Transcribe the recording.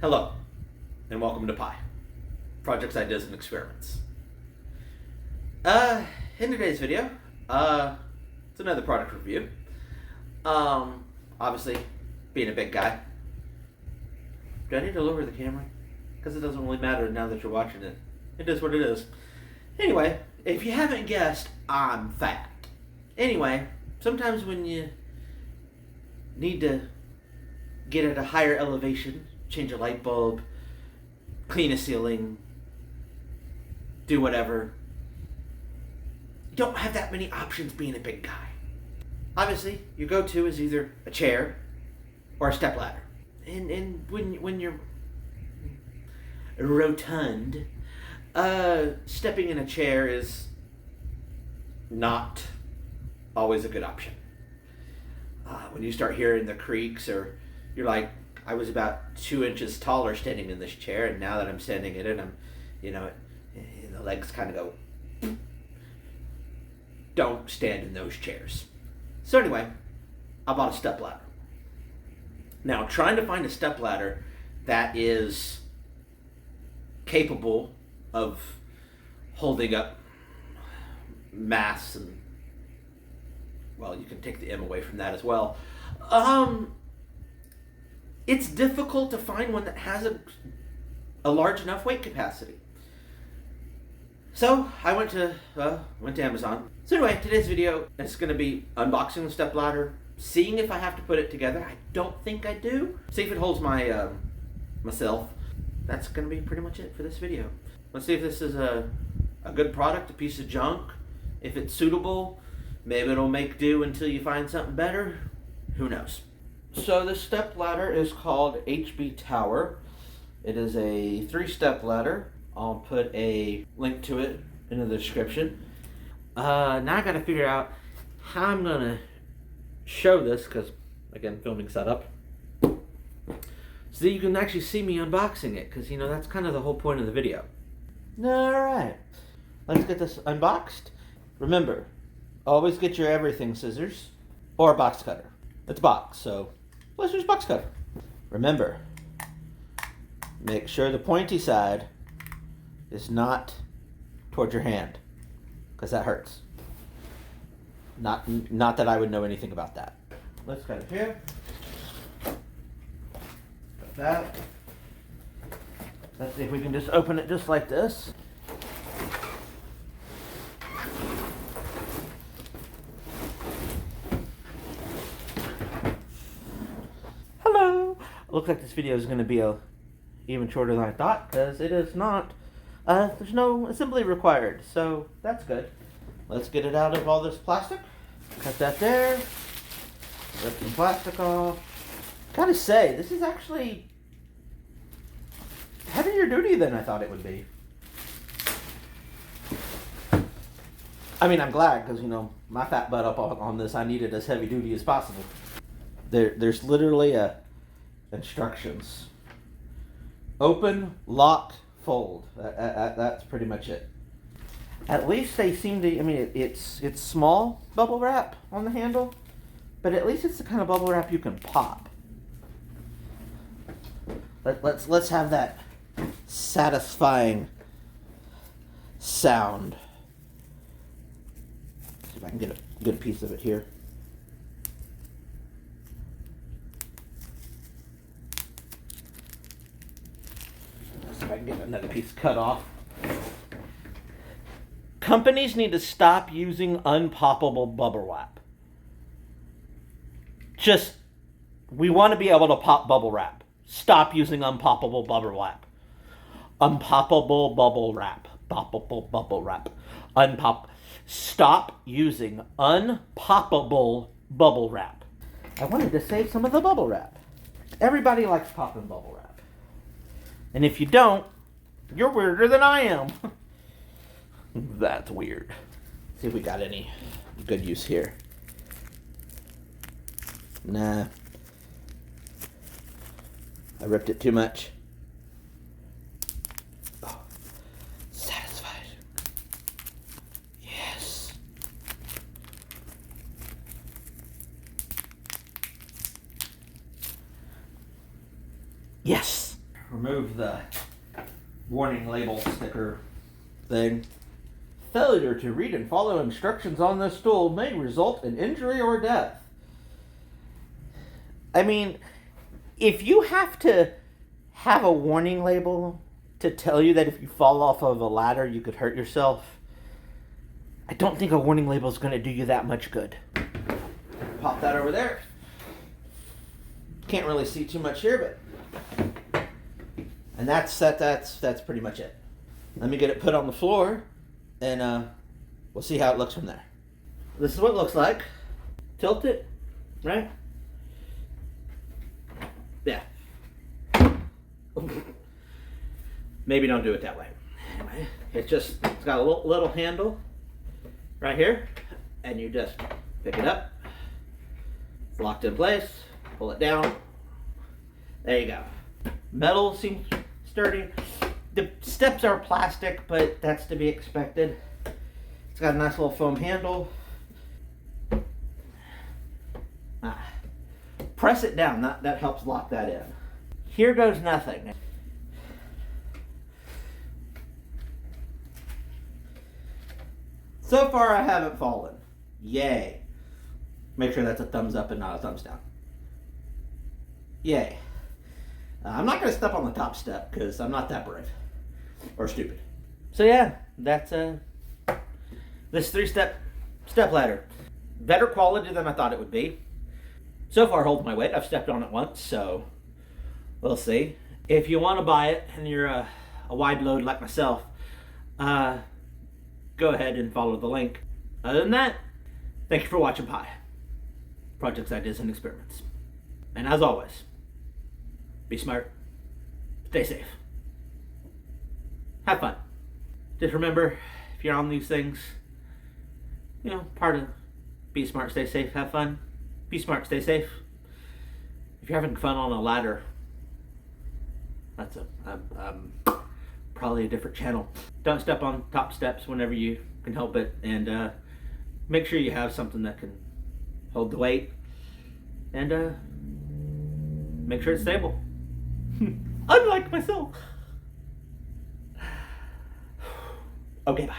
Hello, and welcome to P.I.E. Projects, Ideas, and Experiments. In today's video, it's another product review. Obviously, being a big guy. Do I need to lower the camera? Because it doesn't really matter now that you're watching it. It is what it is. Anyway, if you haven't guessed, I'm fat. Anyway, sometimes when you need to get at a higher elevation, change a light bulb, clean a ceiling, do whatever, you don't have that many options being a big guy. Obviously, your go-to is either a chair or a stepladder. And when you're rotund, stepping in a chair is not always a good option. When you start hearing the creaks, or you're like, I was about 2 inches taller standing in this chair, and now that I'm standing in it, the legs kind of go. Don't stand in those chairs. So anyway, I bought a stepladder. Now, trying to find a stepladder that is capable of holding up mass, and well, you can take the M away from that as well. It's difficult to find one that has a large enough weight capacity. So I went to Amazon. So anyway, today's video is going to be unboxing the stepladder, seeing if I have to put it together. I don't think I do. See if it holds my myself. That's going to be pretty much it for this video. Let's see if this is a good product, a piece of junk. If it's suitable, maybe it'll make do until you find something better. Who knows? So the stepladder is called HBTower. It is a 3-step ladder. I'll put a link to it in the description. Now I gotta figure out how I'm gonna show this, because again, filming setup, so that you can actually see me unboxing it, because that's kind of the whole point of the video. Alright, let's get this unboxed. Remember, always get your everything scissors or a box cutter. It's box, so let's use box cutter. Remember, make sure the pointy side is not towards your hand, because that hurts. Not that I would know anything about that. Let's cut it here. Got that. Let's see if we can just open it just like this. Hello. Looks like this video is going to be even shorter than I thought, because it is not. There's no assembly required, so that's good. Let's get it out of all this plastic. Cut that there. Rip some plastic off. Gotta say, this is actually heavier duty than I thought it would be. I mean, I'm glad, because, my fat butt up on this, I need it as heavy duty as possible. There's literally instructions. Open, lock, fold. That's pretty much it. At least they seem to, it's small bubble wrap on the handle, but at least it's the kind of bubble wrap you can pop. Let's have that satisfying sound. See if I can get a good piece of it here. If I can get another piece cut off. Companies need to stop using unpoppable bubble wrap. We want to be able to pop bubble wrap. Stop using unpoppable bubble wrap. Unpoppable bubble wrap. Poppable bubble wrap. Stop using unpoppable bubble wrap. I wanted to save some of the bubble wrap. Everybody likes popping bubble wrap. And if you don't, you're weirder than I am. That's weird. See if we got any good use here. Nah. I ripped it too much. Oh. Satisfied. Yes. Yes. remove the warning label sticker thing. Failure to read and follow instructions on this tool may result in injury or death. I mean, if you have to have a warning label to tell you that if you fall off of a ladder you could hurt yourself, I don't think a warning label is going to do you that much good. Pop that over there. Can't really see too much here, but and that's pretty much it. Let me get it put on the floor, and we'll see how it looks from there. This is what it looks like. Tilt it, right? Yeah. Maybe don't do it that way. Anyway, it's got a little handle right here, and you just pick it up. It's locked in place. Pull it down. There you go. Metal seems sturdy. The steps are plastic, but that's to be expected. It's got a nice little foam handle. Press it down. That helps lock that in. Here goes nothing. So far, I haven't fallen. Yay. Make sure that's a thumbs up and not a thumbs down. Yay. I'm not going to step on the top step because I'm not that brave or stupid. So yeah, that's this 3-step ladder. Better quality than I thought it would be. So far, holds my weight. I've stepped on it once, so we'll see. If you want to buy it and you're a wide load like myself, go ahead and follow the link. Other than that, thank you for watching P.I.E. Projects, Ideas, and Experiments. And as always, be smart, stay safe, have fun. Just remember, if you're on these things, part of be smart, stay safe, have fun. Be smart, stay safe. If you're having fun on a ladder, that's probably a different channel. Don't step on top steps whenever you can help it, and make sure you have something that can hold the weight, and make sure it's stable. Unlike myself. Okay, bye.